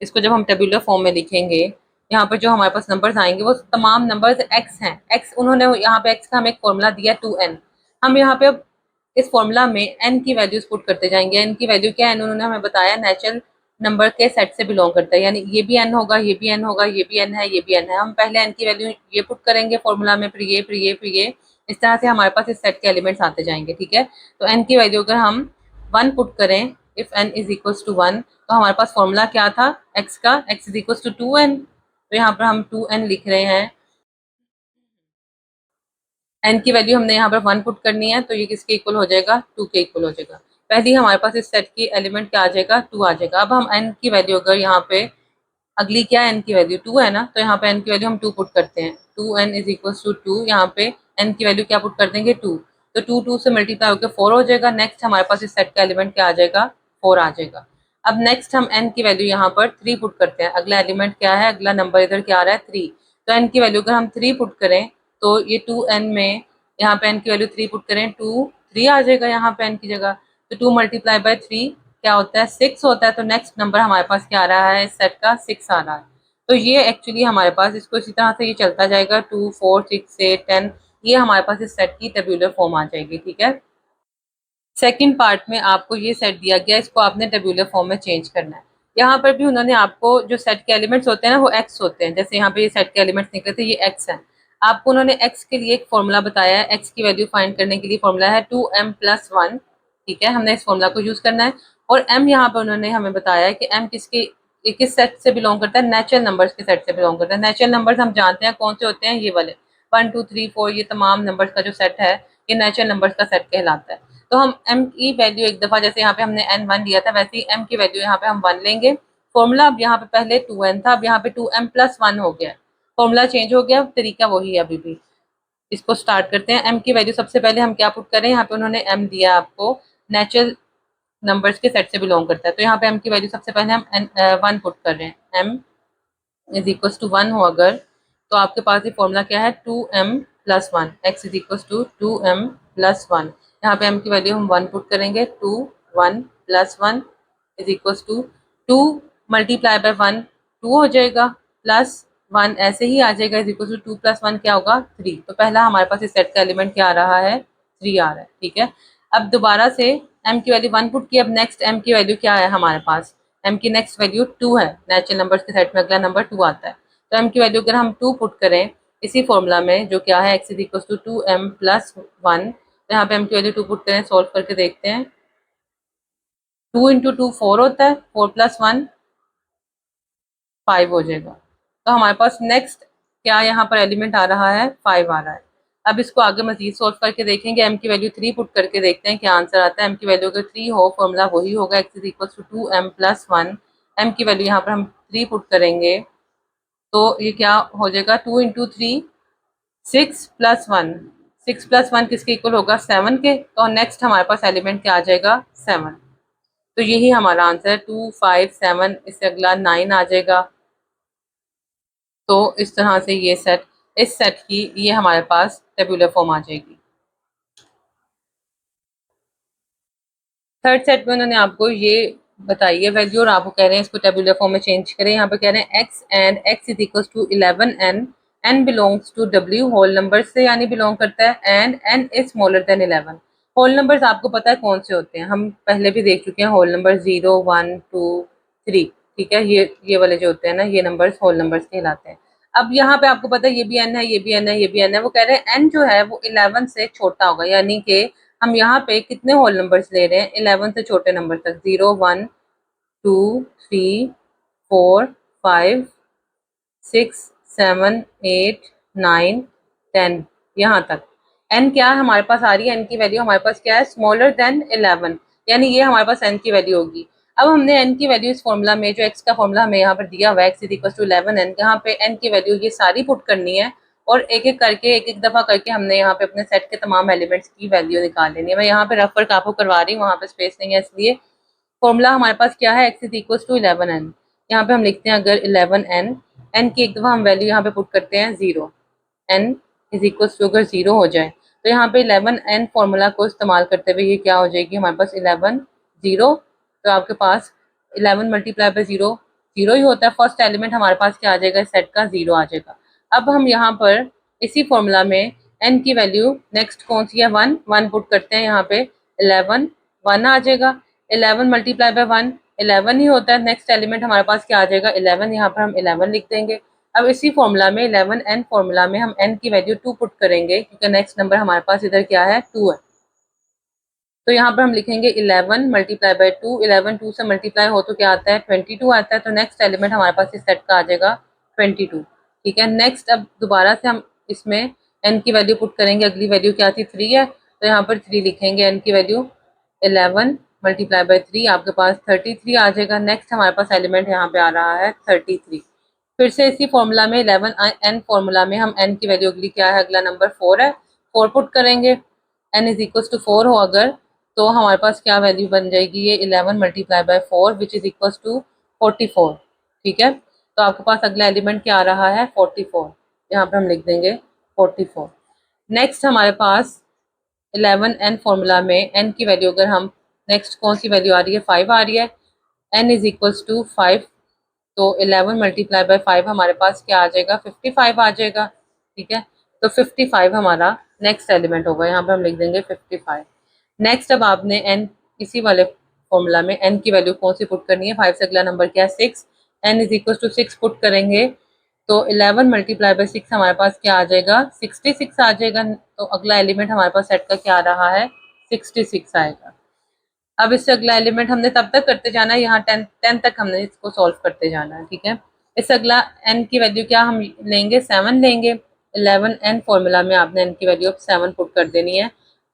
इसको जब हम टेबुलर फॉर्म में लिखेंगे, यहाँ पर जो हमारे पास नंबर्स आएंगे वो तमाम नंबर्स x हैं। x उन्होंने यहाँ पे x का हमें एक फॉर्मूला दिया 2n। हम यहाँ पे अब इस फॉर्मूला में n की वैल्यूज पुट करते जाएंगे। n की वैल्यू क्या है? उन्होंने हमें बताया नेचुरल नंबर के सेट से बिलोंग करता है, यानी ये भी n होगा, ये भी n होगा, ये भी n है, ये भी n है। हम पहले n की वैल्यू ये पुट करेंगे फॉर्मूला में, फिर ये, फिर ये, फिर ये, इस तरह से हमारे पास इस सेट के एलिमेंट्स आते जाएंगे। ठीक है, तो n की वैल्यू अगर हम 1 पुट करें, if n is equal to 1, तो हमारे पास फॉर्मूला क्या था x का? x is equal to 2n। तो यहाँ पर हम 2n लिख रहे हैं। n की वैल्यू हमने यहाँ पर 1 पुट करनी है, तो ये किसके इक्वल हो जाएगा? 2 के इक्वल हो जाएगा। पहले हमारे पास इस सेट की एलिमेंट क्या आ जाएगा? 2 आ जाएगा। अब हम n की वैल्यू अगर यहाँ पे अगली क्या है? n की वैल्यू 2 है ना, तो यहाँ पे n की वैल्यू हम 2 पुट करते हैं। 2n इज इक्वल टू 2, यहाँ पे n की वैल्यू क्या पुट कर देंगे? 2। तो 2 2 से मल्टीप्लाई होकर 4 हो जाएगा। नेक्स्ट हमारे पास इस सेट का एलिमेंट क्या आ जाएगा? 4 आ जाएगा। अब नेक्स्ट हम n की वैल्यू यहाँ पर 3 पुट करते हैं। अगला एलिमेंट क्या है? अगला नंबर इधर क्या आ रहा है? 3। तो n की वैल्यू अगर हम 3 पुट करें तो ये 2n में यहाँ पे n की वैल्यू 3 पुट करें, 2 3 आ जाएगा यहाँ पे n की जगह। तो 2 मल्टीप्लाई बाय 3 क्या होता है? 6 होता है। तो नेक्स्ट नंबर हमारे पास क्या आ रहा है? इस सेट का 6 आ रहा है। तो ये एक्चुअली हमारे पास इसको इसी तरह से ये चलता जाएगा 2 4 6 8 10, ये हमारे पास इस सेट की टेबुलर फॉर्म आ जाएगी। ठीक है, सेकंड पार्ट में आपको ये सेट दिया गया, इसको आपने टेबुलर फॉर्म में चेंज करना है। यहाँ पर भी उन्होंने आपको जो सेट के एलिमेंट्स होते हैं ना वो एक्स होते हैं, जैसे यहाँ पे ये सेट के एलिमेंट्स निकले थे, ये एक्स है। आपको उन्होंने एक्स के लिए एक फॉर्मूला बताया है। एक्स की वैल्यू फाइंड करने के लिए फॉर्मूला है 2m+1। ठीक है, हमने इस फॉर्मूला को यूज करना है। और m यहाँ पर उन्होंने हमें बताया है कि m किस सेट से बिलोंग करता है? नेचुरल नंबर्स के सेट से बिलोंग करता है। नेचुरल नंबर्स हम जानते हैं कौन से होते हैं, ये वाले 1 2 3 4, ये तमाम नंबर्स का जो सेट है ये नेचुरल नंबर्स का सेट कहलाता है। तो हम m की वैल्यू एक दफा, जैसे यहाँ पे हमने n1 लिया था, वैसे ही m की वैल्यू यहाँ पे हम 1 लेंगे। फॉर्मूला अब यहाँ पे पहले 2n था, अब यहाँ पे 2m+1 हो गया। फॉर्मूला चेंज हो गया, तरीका वही है अभी भी। इसको स्टार्ट करते हैं। m की वैल्यू सबसे पहले हम क्या पुट करें? यहाँ पे उन्होंने m दिया आपको नेचुरल नंबर्स के सेट से बिलोंग करता है। तो यहाँ पे m की वैल्यू सबसे पहले हम 1 पुट कर रहे हैं, m इज इक्वल टू 1 हो अगर, तो आपके पास ये फॉर्मूला क्या है, 2m plus 1, x is equal to 2m plus 1। यहाँ पे m की वैल्यू हम 1 पुट करेंगे, 2 1 plus 1 is equal to 2 multiply by 1 2 हो जाएगा, प्लस 1 ऐसे ही आ जाएगा, इज इक्वल टू 2 प्लस 1 क्या होगा 3। तो पहला हमारे पास इस सेट का एलिमेंट क्या आ रहा है, 3 आ रहा है, ठीक है। अब दोबारा से m की वैल्यू 1 पुट की, अब नेक्स्ट m की वैल्यू क्या है हमारे पास, m की नेक्स्ट वैल्यू 2 है, नेचुरल नंबर्स के सेट में अगला नंबर 2 आता है। तो m की वैल्यू अगर हम 2 पुट करें इसी फॉर्मूला में जो क्या है x is equal to 2m plus 1, तो यहाँ पे m की वैल्यू 2 पुट करें, सॉल्व करके देखते हैं, 2 इंटू 2 4 होता है, 4 प्लस 1 5 हो जाएगा। तो हमारे पास नेक्स्ट क्या यहाँ पर एलिमेंट आ रहा है, 5 आ रहा है। अब इसको आगे मजीद सोल्व करके देखेंगे, m की वैल्यू 3 पुट करके देखते हैं क्या आंसर आता है। m की वैल्यू अगर 3 हो, फॉर्मूला वही होगा x is equal to 2m plus 1। m की वैल्यू यहाँ पर हम 3 पुट करेंगे तो ये क्या हो जाएगा, 2 इंटू 3 6 प्लस 1, 6 प्लस 1 किसके इक्वल होगा, 7 के। तो नेक्स्ट हमारे पास एलिमेंट क्या आ जाएगा, 7। तो यही हमारा आंसर है, 2 5 7, इससे अगला 9 आ जाएगा। तो इस तरह से ये सेट, इस सेट की ये हमारे पास टेबुलर फॉर्म आ जाएगी। थर्ड सेट में उन्होंने आपको ये बताई है वैल्यू और आपको कह रहे हैं इसको टेबुलर फॉर्म में चेंज करें। यहाँ पे कह रहे हैं x and x is equal to 11n, n belongs to w, whole number से यानी बिलोंग करता है, and n is smaller than 11। Whole numbers आपको पता है कौन से होते हैं, हम पहले भी देख चुके हैं, होल नंबर 0 1 2 3, ठीक है, ये वाले जो होते हैं ना, ये नंबर्स होल नंबर्स कहलाते हैं। अब यहाँ पे आपको पता है ये भी n है, ये भी n है, ये भी n है, वो कह रहे हैं n जो है वो 11 से छोटा होगा, यानी कि हम यहाँ पे कितने होल नंबर्स ले रहे हैं, 11 से छोटे नंबर तक, 0 1 2 3 4 5 6 7 8 9 10, यहाँ तक n क्या है हमारे पास आ रही है, n की वैल्यू हमारे पास क्या है, स्मॉलर देन 11, यानी ये हमारे पास n की वैल्यू होगी। अब हमने n की वैल्यू इस फॉर्मूला में, जो x का फॉर्मूला हमें यहाँ पर दिया हुआ है, x is equal to 11n, यहाँ पे n की वैल्यू ये सारी पुट करनी है और एक एक करके, एक एक दफा करके हमने यहाँ पे अपने सेट के तमाम एलिमेंट्स की वैल्यू निकाल लेनी है। मैं यहाँ पे रफ वर्क आपको करवा रही हूँ, वहाँ पे स्पेस नहीं है, इसलिए फॉर्मूला हमारे पास क्या है, x is equal to 11n। यहाँ पे हम लिखते हैं अगर 11n, n की एक दफा हम वैल्यू यहाँ पे पुट करते हैं 0, n इज इक्वल टू अगर 0 हो जाए तो यहाँ पे 11n फॉर्मूला को इस्तेमाल करते हुए ये क्या हो जाएगी हमारे पास, 11 0, तो आपके पास 11 मल्टीप्लाई बाय 0 0 ही होता है, फर्स्ट एलिमेंट हमारे पास क्या आ जाएगा, सेट का 0 आ जाएगा। अब हम यहाँ पर इसी फॉर्मूला में n की वैल्यू नेक्स्ट कौन सी है, 1 1 पुट करते हैं, यहाँ पे 11 1 आ जाएगा, 11 मल्टीप्लाई बाय 1 11 ही होता है, नेक्स्ट एलिमेंट हमारे पास क्या आ जाएगा, 11, यहाँ पर हम 11 लिख देंगे। अब इसी फॉर्मूला में 11n फॉर्मूला में हम n की वैल्यू 2 पुट करेंगे, क्योंकि नेक्स्ट नंबर हमारे पास इधर क्या है, 2 है। तो यहाँ पर हम लिखेंगे 11 मल्टीप्लाई बाय 2, 11 2 से मल्टीप्लाई हो तो क्या आता है, 22 आता है। तो नेक्स्ट एलिमेंट हमारे पास इस सेट का आ जाएगा 22, ठीक है। नेक्स्ट अब दोबारा से हम इसमें n की वैल्यू पुट करेंगे, अगली वैल्यू क्या थी, 3 है, तो यहाँ पर 3 लिखेंगे, n की वैल्यू 11 मल्टीप्लाई बाय 3, आपके पास 33 आ जाएगा। नेक्स्ट हमारे पास एलिमेंट यहाँ पे आ रहा है 33। फिर से इसी फॉर्मूला में 11n फॉर्मूला में हम n की वैल्यू अगली क्या है, अगला नंबर 4 है, 4 पुट करेंगे, n इज इक्वल टू 4 हो अगर, तो हमारे पास क्या वैल्यू बन जाएगी, ये 11 multiply by 4 which is equal to 44, ठीक है। तो आपके पास अगला एलिमेंट क्या आ रहा है, 44, यहाँ पे हम लिख देंगे 44। नेक्स्ट हमारे पास 11n फॉर्मूला में n की वैल्यू अगर हम, नेक्स्ट कौन सी वैल्यू आ रही है, 5 आ रही है, n इज इक्वल टू 5, तो 11 मल्टीप्लाई बाय 5 हमारे पास क्या आ जाएगा, 55 आ जाएगा, ठीक है। तो 55 हमारा नेक्स्ट एलिमेंट होगा, यहाँ पे हम लिख देंगे 55। नेक्स्ट अब आपने n इसी वाले फॉर्मूला में n की वैल्यू कौन सी पुट करनी है, 5 से अगला नंबर क्या है, 6, n is equal to 6 put करेंगे, तो 11 मल्टीप्लाई बाय 6 हमारे पास क्या आ जाएगा, 66 आ जाएगा। तो अगला एलिमेंट हमारे पास सेट का क्या आ रहा है, 66 आएगा। अब इससे अगला एलिमेंट हमने तब तक करते जाना है, यहाँ 10 तक हमने इसको सॉल्व करते जाना है, ठीक है। इससे अगला n की वैल्यू क्या हम लेंगे, 7 लेंगे, 11n फॉर्मूला में आपने n की वैल्यू अब 7 पुट कर देनी है,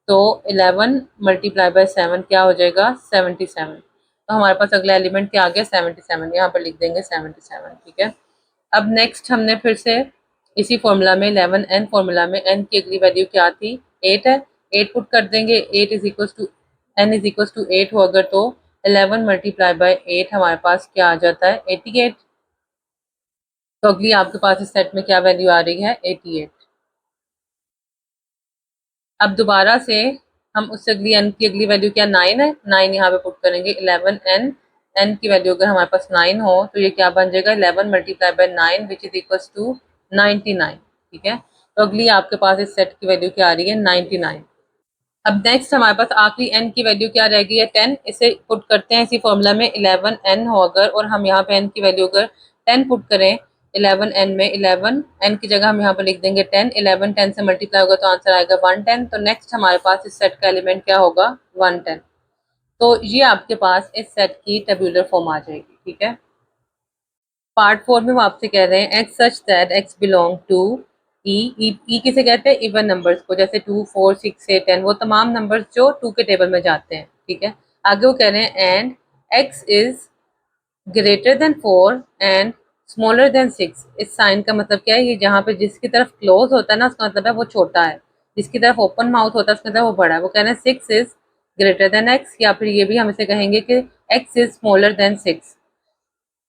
तो 11 मल्टीप्लाई बाय 7 क्या हो जाएगा, 77। तो हमारे पास अगला एलिमेंट क्या आ गया, 77, यहाँ पर लिख देंगे 77, ठीक है। अब नेक्स्ट हमने फिर से इसी फॉर्मूला में 11n फॉर्मूला में n की अगली वैल्यू क्या थी, 8 है, 8 पुट कर देंगे, 8 is equal to n is equal to 8 हो अगर, तो 11 मल्टीप्लाई बाय 8 हमारे पास क्या आ जाता है 88। तो अगली आपके पास इस सेट में क्या वैल्यू आ रही है 88। अब दोबारा से हम उससे अगली n की अगली वैल्यू क्या 9 है, 9 यहाँ पे पुट करेंगे 11n, n की वैल्यू अगर हमारे पास 9 हो तो ये क्या बन जाएगा 11 multiply by 9 which is equal to 99। ठीक है, तो अगली आपके पास इस सेट की वैल्यू क्या आ रही है 99। अब नेक्स्ट हमारे पास आखिरी n की वैल्यू क्या रह गई है 10। इसे पुट करते हैं इसी फॉर्मूला में 11n हो अगर, और हम यहाँ पे n की वैल्यू अगर 10 पुट करें 11n में, 11 n की जगह हम यहाँ पर लिख देंगे 10, 11 10 से मल्टीप्लाई होगा तो आंसर आएगा 110। तो नेक्स्ट हमारे पास इस सेट का एलिमेंट क्या होगा 110। तो ये आपके पास इस सेट की टेबुलर फॉर्म आ जाएगी। ठीक है, पार्ट 4 में वो आपसे कह रहे हैं x such that X belong to E किसे कहते हैं इवन नंबर्स को, जैसे 2 4 6 8 10, वो तमाम नंबर्स जो 2 के टेबल में जाते हैं। ठीक है, आगे वो कह रहे हैं and x is greater than 4 and smaller than 6। इस साइन का मतलब क्या है, ये जहाँ पे जिसकी तरफ क्लोज होता है ना उसका मतलब है वो छोटा है, जिसकी तरफ ओपन माउथ होता है उसका मतलब वो बड़ा है। वो कह रहे हैं 6 इज ग्रेटर देन एक्स, या फिर ये भी हम इसे कहेंगे कि एक्स इज स्मॉलर देन 6।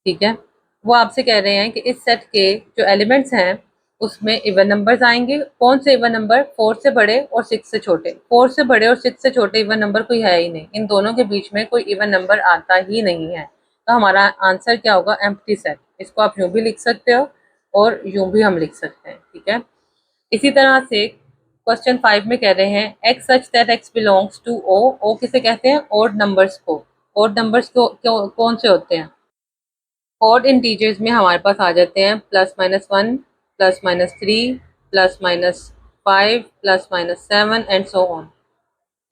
ठीक है, वो आपसे कह रहे हैं कि इस सेट के जो एलिमेंट्स हैं उसमें इवन नंबर्स आएंगे। कौन से इवन नंबर, 4 से बड़े और 6 से छोटे। 4 से बड़े और 6 से छोटे इवन नंबर कोई है ही नहीं, इन दोनों के बीच में कोई इवन नंबर आता ही नहीं है। तो हमारा आंसर क्या होगा एम्प्टी सेट। इसको आप यूं भी लिख सकते हो और यूं भी हम लिख सकते हैं। ठीक है, इसी तरह से क्वेश्चन 5 में कह रहे हैं x such that x belongs to O. O किसे कहते हैं ओड नंबर्स को। ओड नंबर्स को कौन से होते हैं, ऑड इंटीजर्स में हमारे पास आ जाते हैं +-1, +-3, +-5, +-7 एंड सो ऑन।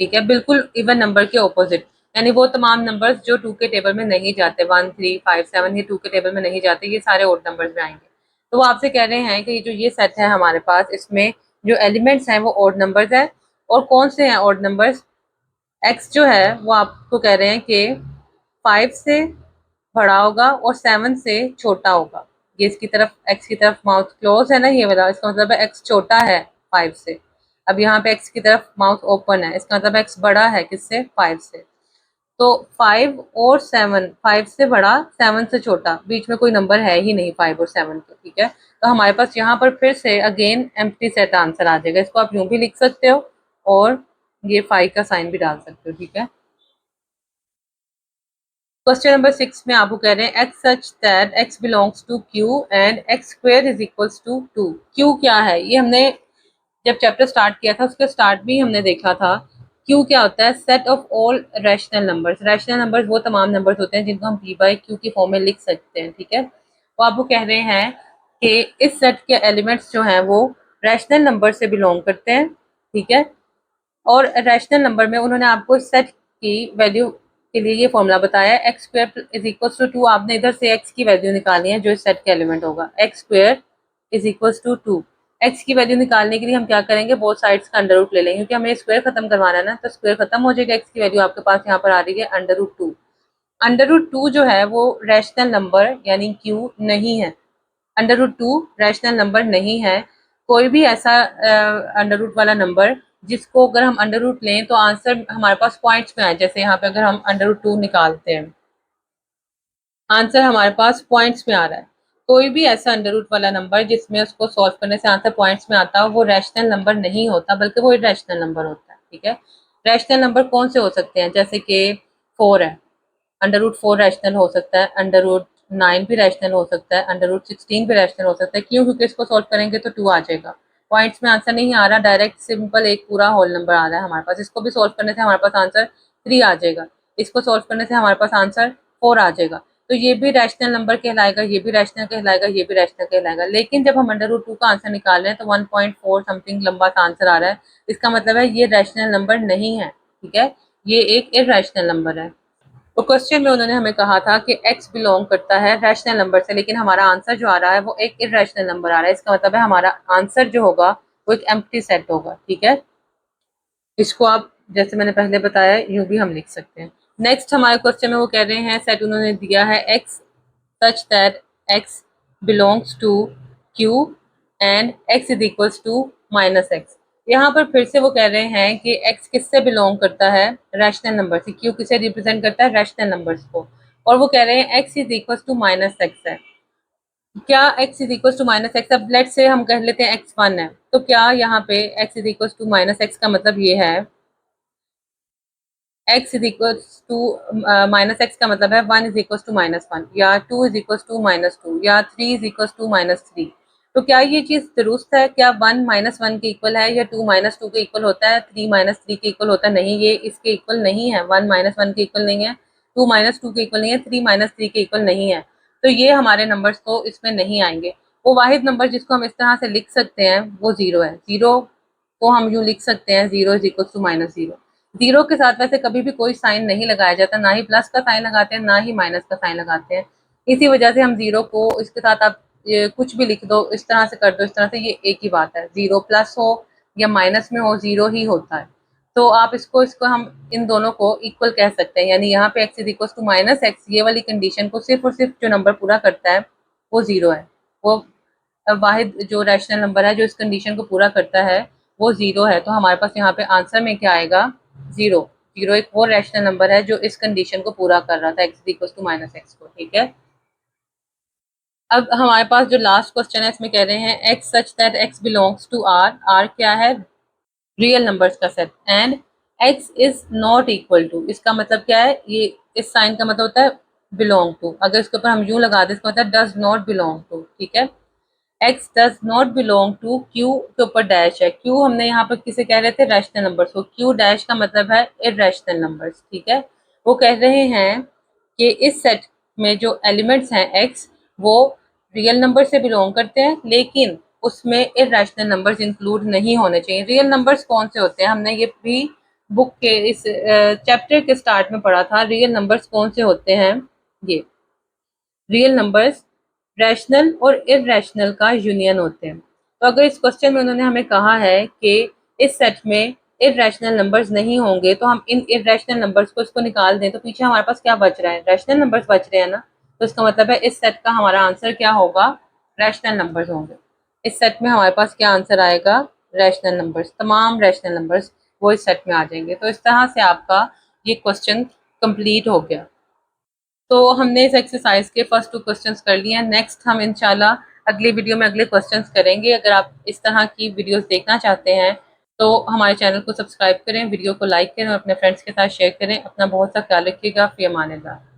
ठीक है, बिल्कुल इवन नंबर के ऑपोजिट, यानी वो तमाम नंबर्स जो 2 के टेबल में नहीं जाते, 1 3 5 7 ये 2 के टेबल में नहीं जाते, ये सारे ऑड नंबर्स में आएंगे। तो वो आपसे कह रहे हैं कि जो ये सेट है हमारे पास, इसमें जो एलिमेंट्स हैं वो ऑड नंबर्स हैं। और कौन से हैं ऑड नंबर्स, एक्स जो है वो आपको कह रहे हैं कि 5 से बड़ा होगा और 7 से छोटा होगा। ये इसकी तरफ एक्स की तरफ माउथ क्लोज है ना ये वाला, इसका मतलब है एक्स छोटा है 5 से। अब यहाँ पे एक्स की तरफ माउथ ओपन है, इसका मतलब एक्स बड़ा है किससे 5 से। तो 5 और 7, 5 से बड़ा 7 से छोटा, बीच में कोई नंबर है ही नहीं 5 और 7 के। ठीक है, तो हमारे पास यहाँ पर फिर से अगेन एम्प्टी सेट आंसर आ जाएगा। इसको आप यूं भी लिख सकते हो और ये 5 का साइन भी डाल सकते हो। ठीक है, क्वेश्चन नंबर 6 में आपको कह रहे हैं x such that x belongs to Q and x square is equals to 2। Q क्या है, ये हमने जब चैप्टर स्टार्ट किया था उसके स्टार्ट भी हमने देखा था। क्यू क्या होता है, set of all rational numbers. Rational numbers वो तमाम नंबर्स होते हैं जिनको हम पी बाई क्यू की फॉर्म में लिख सकते हैं। ठीक है, वो आपको कह रहे हैं कि इस सेट के एलिमेंट्स जो हैं वो रैशनल नंबर से बिलोंग करते हैं। ठीक है, और रैशनल नंबर में उन्होंने आपको सेट की वैल्यू के लिए ये फॉर्मूला बताया है x square is equal to 2। आपने इधर से एक्स की वैल्यू निकालनी है जो इस सेट का एलिमेंट होगा, x square is equal to 2। X की वैल्यू निकालने के लिए हम क्या करेंगे, बोथ साइड्स का अंडर रूट ले लेंगे, क्योंकि हमें स्क्वायर खत्म करवाना है ना, तो स्क्वायर खत्म हो जाएगा। एक्स की वैल्यू आपके पास यहाँ पर आ रही है √2। √2 जो है वो रैशनल नंबर यानी क्यू नहीं है। √2 रैशनल नंबर नहीं है। कोई भी ऐसा अंडर रूट वाला नंबर जिसको अगर हम अंडर रूट लें तो आंसर हमारे पास पॉइंट्स में आए, जैसे यहाँ पे अगर हम √2 निकालते हैं आंसर हमारे पास पॉइंट्स में आ रहा है। कोई भी ऐसा अंडर रूट वाला नंबर जिसमें उसको सॉल्व करने से आंसर पॉइंट्स में आता है वो रैशनल नंबर नहीं होता, बल्कि वो इरेशनल नंबर होता है। ठीक है, रैशनल नंबर कौन से हो सकते हैं, जैसे कि 4 है, √4 रैशनल हो सकता है, √9 भी रैशनल हो सकता है, √16 भी रैशनल हो सकता है। क्यों, क्योंकि इसको सॉल्व करेंगे तो 2 आ जाएगा। पॉइंट्स में आंसर नहीं आ रहा, डायरेक्ट सिंपल एक पूरा होल नंबर आ रहा है हमारे पास। इसको भी सॉल्व करने से हमारे पास आंसर 3 आ जाएगा, इसको सॉल्व करने से हमारे पास आंसर 4 आ जाएगा। तो ये भी रैशनल नंबर कहलाएगा, ये भी रैशनल कहलाएगा, ये भी रैशनल कहलाएगा। लेकिन जब हम √2 का आंसर निकाल रहे हैं तो 1.4 समथिंग लंबा सा आंसर आ रहा है, इसका मतलब है ये रैशनल नंबर नहीं है। ठीक है, ये एक इरेशनल नंबर है। तो क्वेश्चन में उन्होंने हमें कहा था कि x बिलोंग करता है रैशनल नंबर से, लेकिन हमारा आंसर जो आ रहा है वो एक इरेशनल नंबर आ रहा है। इसका मतलब है हमारा आंसर जो होगा वो एक एम्प्टी सेट होगा। ठीक है, इसको आप जैसे मैंने पहले बताया यूं भी हम लिख सकते हैं। नेक्स्ट हमारे क्वेश्चन में वो कह रहे हैं सेट उन्होंने दिया है x such that x belongs to q and x is equals to -x। यहाँ पर फिर से वो कह रहे हैं कि x किससे बिलोंग करता है, रैशनल नंबर से। q किसे रिप्रेजेंट करता है, रैशनल नंबर्स को। और वो कह रहे हैं x is equal to minus x है। क्या x is equal to minus x, अब लेट से हम कह लेते हैं x1 है, तो क्या यहाँ पे x is equal to minus x का मतलब ये है, x is equal to minus x का मतलब है 1 इज इक्वल टू -1 या 2 इज इक्वल टू -2 या 3 इज इक्वल टू -3। तो क्या ये चीज दुरुस्त है, क्या 1 -1 के इक्वल है या 2 -2 के इक्वल होता है, 3 -3 के इक्वल होता है? नहीं, ये इसके इक्वल नहीं है। 1 -1 के इक्वल नहीं है, 2 -2 के इक्वल नहीं है, 3 -3 के इक्वल नहीं है। तो ये हमारे नंबर्स तो इसमें नहीं आएंगे। वो वाहिद नंबर जिसको हम इस तरह से लिख सकते हैं वो जीरो है। जीरो को हम यूं लिख सकते हैं, zero is equal to -0। Zero के साथ वैसे कभी भी कोई साइन नहीं लगाया जाता, ना ही प्लस का साइन लगाते हैं, ना ही माइनस का साइन लगाते हैं। इसी वजह से हम जीरो को इसके साथ आप कुछ भी लिख दो, इस तरह से कर दो, इस तरह से, ये एक ही बात है। जीरो प्लस हो या माइनस में हो, जीरो ही होता है। तो आप इसको इसको हम इन दोनों को इक्वल कह सकते हैं, यानी यहाँ पे x is equal to minus x, ये वाली कंडीशन को सिर्फ और सिर्फ जो नंबर पूरा करता है वो जीरो है। वो वाहिद जो रैशनल नंबर है जो इस कंडीशन को पूरा करता है वो जीरो है। तो हमारे पास यहाँ पे आंसर में क्या आएगा, जीरो। जीरो एक वो रैशनल नंबर है जो इस कंडीशन को पूरा कर रहा था, x equal to minus x को। ठीक है, अब हमारे पास जो लास्ट क्वेश्चन है इसमें कह रहे हैं x such that x belongs to R. R क्या है, रियल नंबर्स का set. And x is not equal to, इसका मतलब क्या है, ये इस साइन का मतलब होता है बिलोंग टू। अगर इसके ऊपर हम यूं लगा दें, इसका मतलब डज नॉट बिलोंग टू। ठीक है, x does not belong to Q के ऊपर डैश है। क्यू हमने यहाँ पर किसे कह रहे थे, रैशनल नंबर्स को। क्यू डैश का मतलब है इरेशनल नंबर्स। ठीक है, वो कह रहे हैं कि इस सेट में जो एलिमेंट्स हैं एक्स, वो रियल नंबर से बिलोंग करते हैं, लेकिन उसमें इरेशनल नंबर्स इंक्लूड नहीं होने चाहिए। रियल नंबर्स कौन से होते हैं, हमने ये भी बुक के इस चैप्टर के स्टार्ट में पढ़ा था। रियल नंबर्स कौन से होते हैं, ये रियल नंबर्स रैशनल और इरेशनल का यूनियन होते हैं। तो अगर इस क्वेश्चन में उन्होंने हमें कहा है कि इस सेट में इरेशनल नंबर्स नहीं होंगे, तो हम इन इरेशनल नंबर्स को इसको निकाल दें, तो पीछे हमारे पास क्या बच रहा है, रैशनल नंबर्स बच रहे हैं ना। तो इसका मतलब है इस सेट का हमारा आंसर क्या होगा, रैशनल नंबर्स होंगे। इस सेट में हमारे पास क्या आंसर आएगा, रैशनल नंबर्स। तमाम रैशनल नंबर्स वो इस सेट में आ जाएंगे। तो इस तरह से आपका ये क्वेश्चन कंप्लीट हो गया। तो हमने इस एक्सरसाइज के फर्स्ट 2 क्वेश्चंस कर लिए हैं। नेक्स्ट हम इंशाल्लाह अगली वीडियो में अगले क्वेश्चंस करेंगे। अगर आप इस तरह की वीडियोस देखना चाहते हैं तो हमारे चैनल को सब्सक्राइब करें, वीडियो को लाइक करें और अपने फ्रेंड्स के साथ शेयर करें। अपना बहुत सा ख्याल रखिएगा। फी अमान अल्लाह।